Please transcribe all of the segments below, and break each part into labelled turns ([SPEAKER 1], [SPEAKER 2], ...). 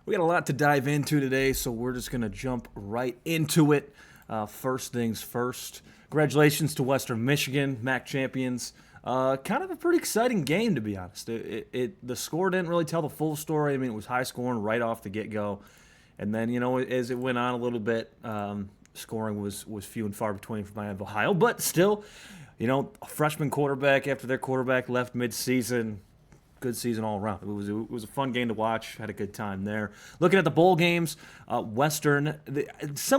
[SPEAKER 1] We got a lot to dive into today, so we're just going to jump right into it. First things first, congratulations to Western Michigan, MAC champions. Kind of a pretty exciting game, to be honest. The score didn't really tell the full story. I mean, it was high scoring right off the get go. And then, as it went on a little bit, scoring was few and far between for Miami of Ohio. But still, a freshman quarterback after their quarterback left midseason, good season all around. It was a fun game to watch. Had a good time there. Looking at the bowl games, some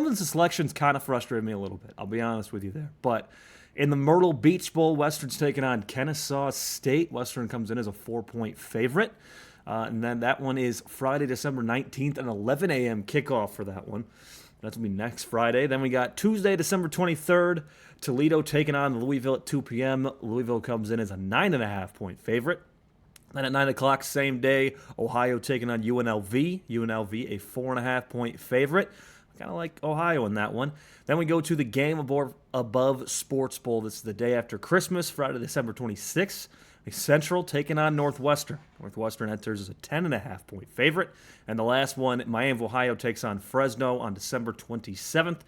[SPEAKER 1] of the selections kind of frustrated me a little bit. I'll be honest with you there. But in the Myrtle Beach Bowl, Western's taking on Kennesaw State. Western comes in as a 4-point favorite. And then that one is Friday, December 19th, an 11 a.m. kickoff for that one. That's going to be next Friday. Then we got Tuesday, December 23rd, Toledo taking on Louisville at 2 p.m. Louisville comes in as a 9.5-point favorite. Then at 9 o'clock, same day, Ohio taking on UNLV. UNLV, a 4.5-point favorite. Kind of like Ohio in that one. Then we go to the Game Above Sports Bowl. This is the day after Christmas, Friday, December 26th. Central taking on Northwestern. Northwestern enters as a 10.5-point favorite. And the last one, Miami of Ohio takes on Fresno on December 27th.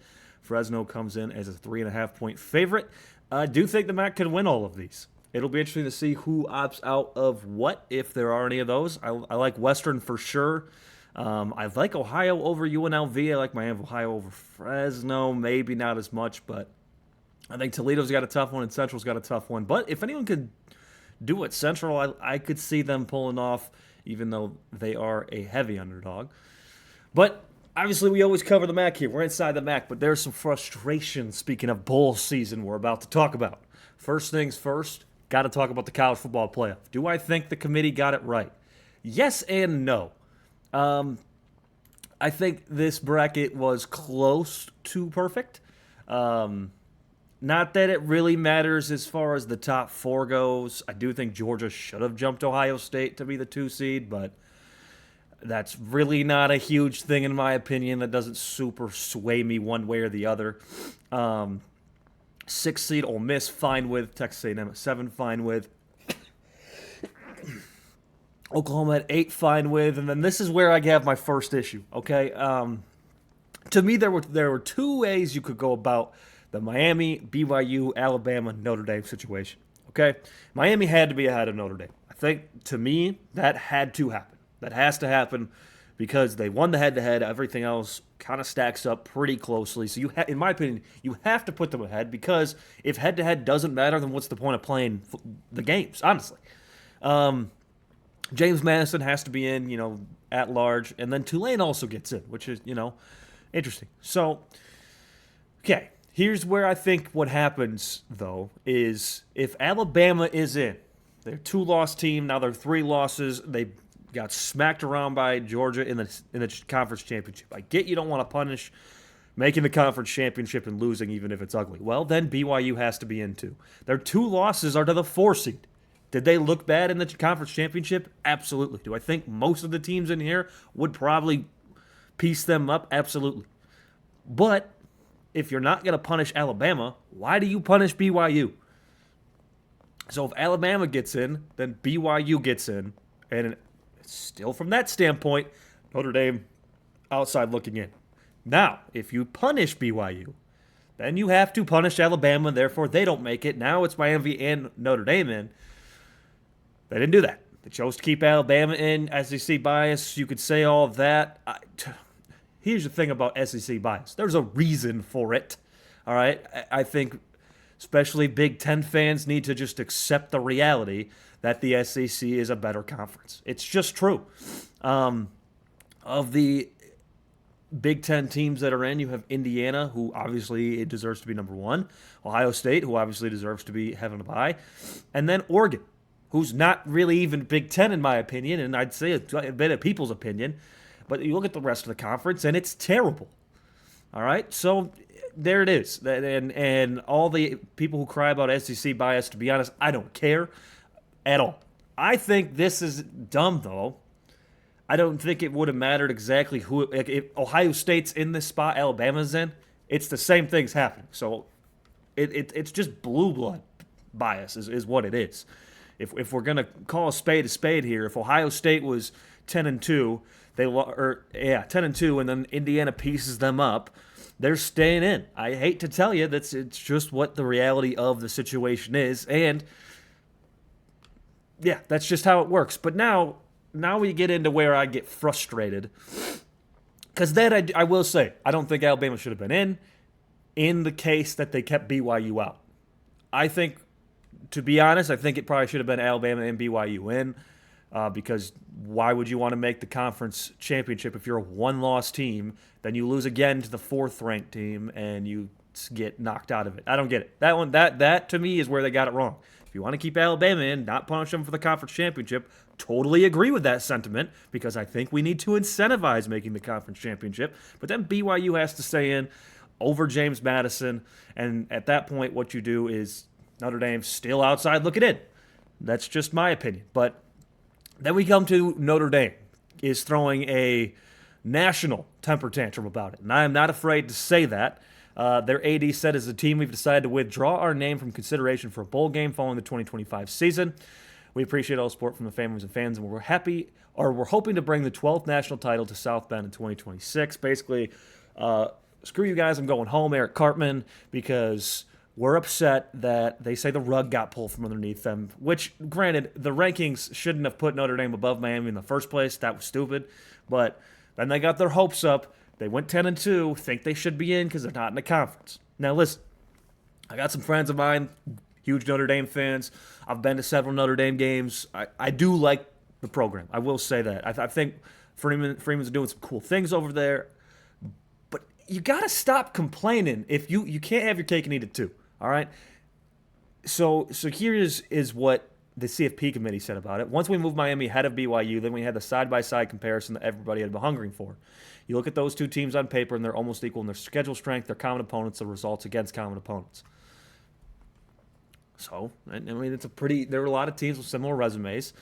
[SPEAKER 1] Fresno comes in as a 3.5-point favorite. I do think the MAC can win all of these. It'll be interesting to see who opts out of what, if there are any of those. I like Western for sure. I like Ohio over UNLV. I like Miami of Ohio over Fresno. Maybe not as much, but I think Toledo's got a tough one and Central's got a tough one. But if anyone could do it Central, I could see them pulling off, even though they are a heavy underdog. But obviously, we always cover the MAC here. We're inside the MAC, but there's some frustration, speaking of bowl season, we're about to talk about. First things first, got to talk about the college football playoff. Do I think the committee got it right? Yes and no. I think this bracket was close to perfect. Not that it really matters as far as the top four goes. I do think Georgia should have jumped Ohio State to be the 2 seed, but that's really not a huge thing in my opinion. That doesn't super sway me one way or the other. 6 seed Ole Miss, fine with. Texas A&M at 7, fine with. Oklahoma at 8, fine with. And then this is where I have my first issue, okay? To me, there were 2 ways you could go about the Miami, BYU, Alabama, Notre Dame situation. Okay? Miami had to be ahead of Notre Dame. I think, to me, that had to happen. That has to happen because they won the head-to-head. Everything else kind of stacks up pretty closely. So, in my opinion, you have to put them ahead because if head-to-head doesn't matter, then what's the point of playing the games, honestly? James Madison has to be in, at large. And then Tulane also gets in, which is, interesting. So, okay. Here's where I think what happens, though, is if Alabama is in, they're a 2-loss team, now they're 3 losses, they got smacked around by Georgia in the conference championship. I get you don't want to punish making the conference championship and losing even if it's ugly. Well, then BYU has to be in too. Their 2 losses are to the 4 seed. Did they look bad in the conference championship? Absolutely. Do I think most of the teams in here would probably piece them up? Absolutely. But if you're not going to punish Alabama, why do you punish BYU? So if Alabama gets in, then BYU gets in. And still from that standpoint, Notre Dame outside looking in. Now, if you punish BYU, then you have to punish Alabama, therefore they don't make it. Now it's Miami and Notre Dame in. They didn't do that. They chose to keep Alabama in. SEC bias, you could say all of that. Here's the thing about SEC bias. There's a reason for it. All right? I think especially Big Ten fans need to just accept the reality that the SEC is a better conference. It's just true. Of the Big Ten teams that are in, you have Indiana, who obviously it deserves to be number 1. Ohio State, who obviously deserves to be having a bye. And then Oregon, who's not really even Big Ten in my opinion, and I'd say a bit of people's opinion. But you look at the rest of the conference, and it's terrible. All right? So there it is. And all the people who cry about SEC bias, to be honest, I don't care at all. I think this is dumb, though. I don't think it would have mattered exactly who. If Ohio State's in this spot, Alabama's in, it's the same thing's happening. So it's just blue blood bias is what it is. If we're going to call a spade here, if Ohio State was 10-2, 10-2, and then Indiana pieces them up. They're staying in. I hate to tell you, it's just what the reality of the situation is, and yeah, that's just how it works. But now we get into where I get frustrated, because then I will say I don't think Alabama should have been in the case that they kept BYU out. I think, to be honest, I think it probably should have been Alabama and BYU in. Because why would you want to make the conference championship if you're a one-loss team, then you lose again to the fourth-ranked team and you get knocked out of it? I don't get it. That to me is where they got it wrong. If you want to keep Alabama in, not punish them for the conference championship, totally agree with that sentiment, because I think we need to incentivize making the conference championship. But then BYU has to stay in over James Madison, and at that point, what you do is Notre Dame's still outside looking in. That's just my opinion, but. Then we come to Notre Dame is throwing a national temper tantrum about it. And I am not afraid to say that. Their AD said, as a team, we've decided to withdraw our name from consideration for a bowl game following the 2025 season. We appreciate all the support from the families and fans, and we're hoping to bring the 12th national title to South Bend in 2026. Basically, screw you guys, I'm going home, Eric Cartman, because we're upset that they say the rug got pulled from underneath them, which, granted, the rankings shouldn't have put Notre Dame above Miami in the first place. That was stupid. But then they got their hopes up. They went 10-2, think they should be in because they're not in the conference. Now, listen, I got some friends of mine, huge Notre Dame fans. I've been to several Notre Dame games. I do like the program. I will say that. I think Freeman's doing some cool things over there. But you got to stop complaining if you can't have your cake and eat it too. All right. So here is what the CFP committee said about it. Once we moved Miami ahead of BYU, then we had the side-by-side comparison that everybody had been hungering for. You look at those two teams on paper, and they're almost equal in their schedule strength, their common opponents, the results against common opponents. So, I mean, there were a lot of teams with similar resumes.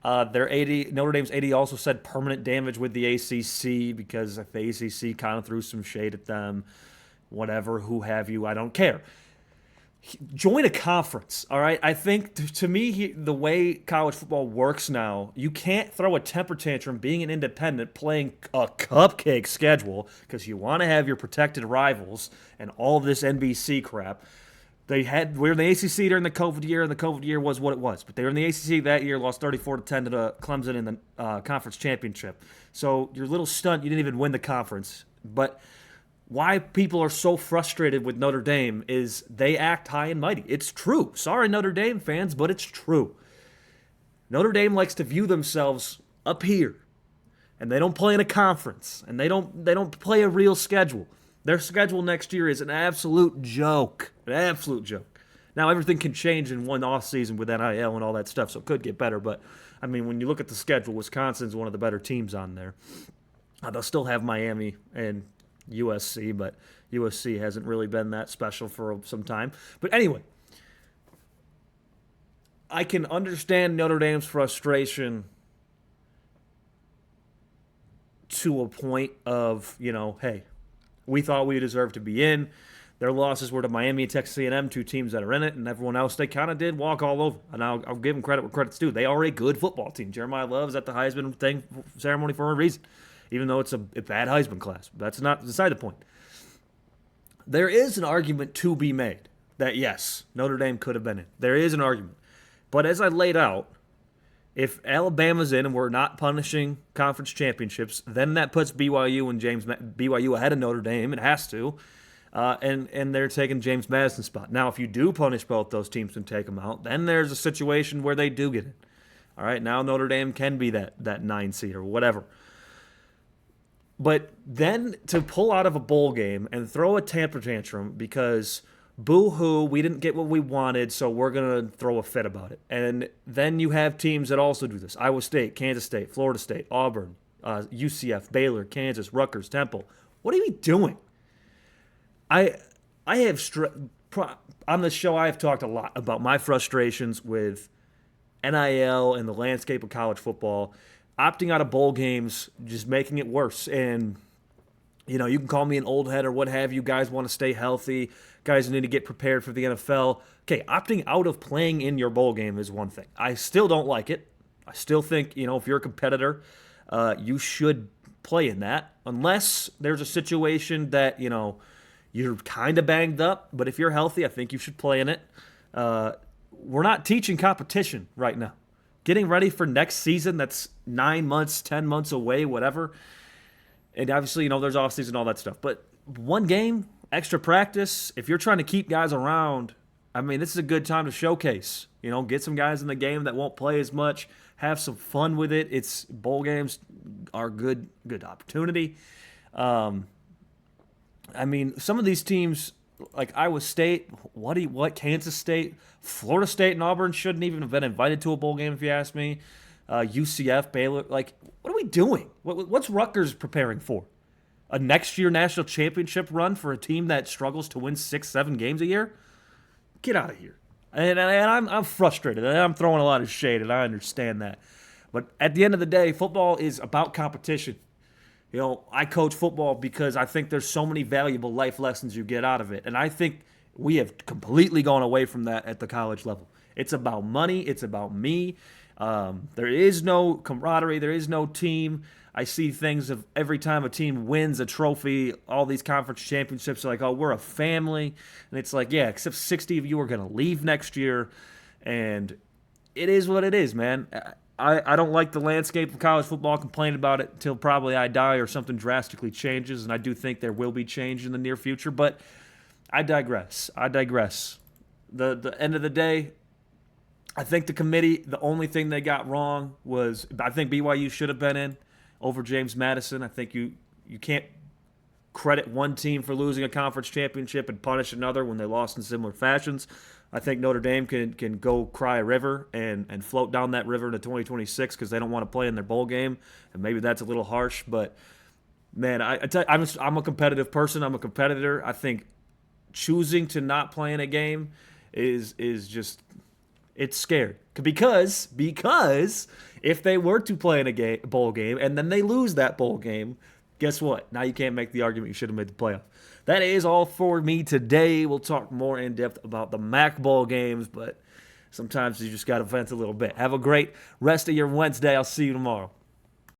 [SPEAKER 1] Notre Dame's AD also said permanent damage with the ACC because the ACC kind of threw some shade at them. Whatever, who have you, I don't care. Join a conference, all right? I think, to me, the way college football works now, you can't throw a temper tantrum being an independent playing a cupcake schedule because you want to have your protected rivals and all this NBC crap. We were in the ACC during the COVID year, and the COVID year was what it was. But they were in the ACC that year, lost 34-10 to Clemson in the conference championship. So your little stunt, you didn't even win the conference. But why people are so frustrated with Notre Dame is they act high and mighty. It's true. Sorry, Notre Dame fans, but it's true. Notre Dame likes to view themselves up here, and they don't play in a conference, and they don't play a real schedule. Their schedule next year is an absolute joke. An absolute joke. Now, everything can change in one offseason with NIL and all that stuff, so it could get better. But, I mean, when you look at the schedule, Wisconsin's one of the better teams on there. They'll still have Miami and USC, but USC hasn't really been that special for some time. But anyway, I can understand Notre Dame's frustration to a point of, hey, we thought we deserved to be in. Their losses were to Miami and Texas A&M, two teams that are in it, and everyone else, they kind of did walk all over. And I'll give them credit where credit's due. They are a good football team. Jeremiah Love is at the Heisman ceremony for a reason, even though it's a bad Heisman class. That's not beside the point. There is an argument to be made that, yes, Notre Dame could have been in. There is an argument. But as I laid out, if Alabama's in and we're not punishing conference championships, then that puts BYU ahead of Notre Dame. It has to. And they're taking James Madison's spot. Now, if you do punish both those teams and take them out, then there's a situation where they do get it. All right, now Notre Dame can be that 9 seed or whatever. But then to pull out of a bowl game and throw a temper tantrum because boo-hoo, we didn't get what we wanted, so we're going to throw a fit about it. And then you have teams that also do this. Iowa State, Kansas State, Florida State, Auburn, UCF, Baylor, Kansas, Rutgers, Temple. What are we doing? I have on this show, I have talked a lot about my frustrations with NIL and the landscape of college football. Opting out of bowl games, just making it worse. And, you can call me an old head or what have you. Guys want to stay healthy. Guys need to get prepared for the NFL. Okay, opting out of playing in your bowl game is one thing. I still don't like it. I still think, if you're a competitor, you should play in that unless there's a situation that, you're kind of banged up. But if you're healthy, I think you should play in it. We're not teaching competition right now. Getting ready for next season that's 9 months, 10 months away, whatever. And obviously, there's offseason, all that stuff. But one game, extra practice, if you're trying to keep guys around, I mean, this is a good time to showcase. Get some guys in the game that won't play as much, have some fun with it. It's bowl games are good opportunity. I mean, some of these teams like Iowa State, what Kansas State, Florida State, and Auburn shouldn't even have been invited to a bowl game if you ask me. UCF, Baylor, like, what are we doing? What's Rutgers preparing for? A next year national championship run for a team that struggles to win 6-7 games a year? Get out of here. And I'm frustrated, and I'm throwing a lot of shade, and I understand that. But at the end of the day, football is about competition. I coach football because I think there's so many valuable life lessons you get out of it. And I think we have completely gone away from that at the college level. It's about money. It's about me. There is no camaraderie. There is no team. I see things of every time a team wins a trophy, all these conference championships are like, oh, we're a family. And it's like, yeah, except 60 of you are going to leave next year. And it is what it is, man. I don't like the landscape of college football, complain about it until probably I die or something drastically changes, and I do think there will be change in the near future, but I digress. The end of the day, I think the committee, the only thing they got wrong was I think BYU should have been in over James Madison. I think you can't credit one team for losing a conference championship and punish another when they lost in similar fashions. I think Notre Dame can go cry a river and float down that river to 2026 because they don't want to play in their bowl game, and maybe that's a little harsh. But man, I'm a competitive person. I'm a competitor. I think choosing to not play in a game is just it's scared because if they were to play in a bowl game and then they lose that bowl game, guess what? Now you can't make the argument you should have made the playoff. That is all for me today. We'll talk more in depth about the MAC bowl games, but sometimes you just got to vent a little bit. Have a great rest of your Wednesday. I'll see you tomorrow.